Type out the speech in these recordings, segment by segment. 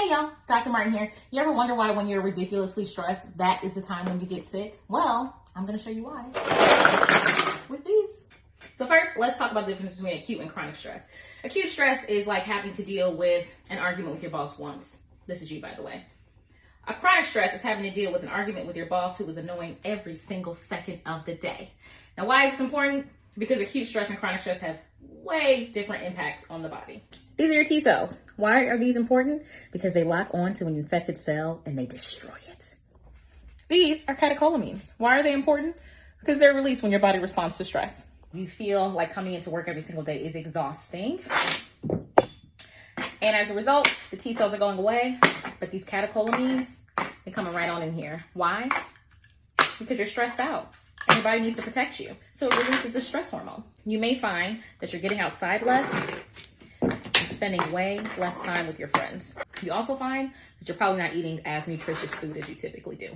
Hey y'all, Dr. Martin here. You ever wonder why when you're ridiculously stressed, that is the time when you get sick? Well, I'm gonna show you why with these. So first, let's talk about the difference between acute and chronic stress. Acute stress is like having to deal with an argument with your boss once. This is you, by the way. A chronic stress is having to deal with an argument with your boss who is annoying every single second of the day. Now, why is this important? Because acute stress and chronic stress have way different impacts on the body. These are your T cells. Why are these important? Because they lock on to an infected cell and they destroy it. These are catecholamines. Why are they important? Because they're released when your body responds to stress. You feel like coming into work every single day is exhausting. And as a result, the T cells are going away, but these catecholamines, they're coming right on in here. Why? Because you're stressed out. And your body needs to protect you. So it releases the stress hormone. You may find that you're getting outside less and spending way less time with your friends. You also find that you're probably not eating as nutritious food as you typically do.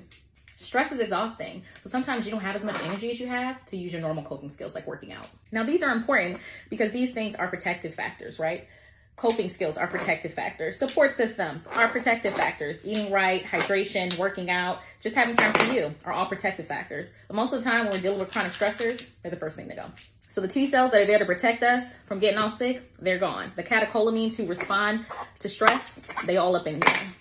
Stress is exhausting. So sometimes you don't have as much energy as you have to use your normal coping skills like working out. Now, these are important because these things are protective factors, right? Coping skills are protective factors. Support systems are protective factors. Eating right, hydration, working out, just having time for you are all protective factors. But most of the time when we're dealing with chronic stressors, they're the first thing to go. So the T cells that are there to protect us from getting all sick, they're gone. The catecholamines who respond to stress, they all up in here.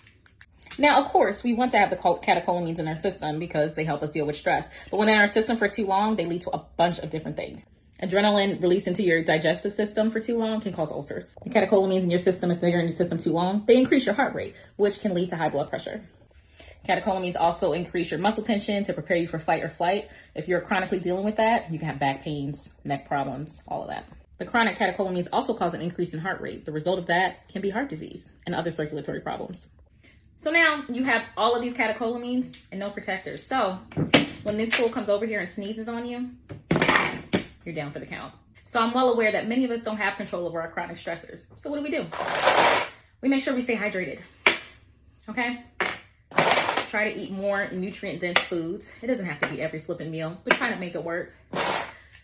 Now, of course, we want to have the catecholamines in our system because they help us deal with stress. But when they're in our system for too long, they lead to a bunch of different things. Adrenaline released into your digestive system for too long can cause ulcers. The catecholamines in your system, if they're in your system too long, they increase your heart rate, which can lead to high blood pressure. Catecholamines also increase your muscle tension to prepare you for fight or flight. If you're chronically dealing with that, you can have back pains, neck problems, all of that. The chronic catecholamines also cause an increase in heart rate. The result of that can be heart disease and other circulatory problems. So now you have all of these catecholamines and no protectors. So when this fool comes over here and sneezes on you, you're down for the count. So I'm well aware that many of us don't have control over our chronic stressors. So what do? We make sure we stay hydrated, okay? Try to eat more nutrient-dense foods. It doesn't have to be every flipping meal, but try to make it work.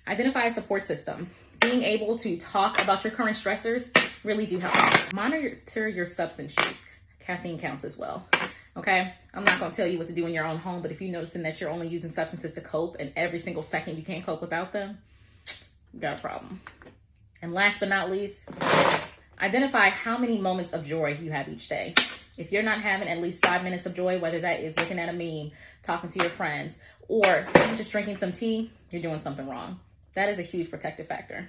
Identify a support system. Being able to talk about your current stressors really do help. Monitor your substance use. Caffeine counts as well, okay? I'm not gonna tell you what to do in your own home, but if you're noticing that you're only using substances to cope and every single second you can't cope without them, you got a problem. And last but not least, identify how many moments of joy you have each day. If you're not having at least 5 minutes of joy, whether that is looking at a meme, talking to your friends, or just drinking some tea, you're doing something wrong. That is a huge protective factor.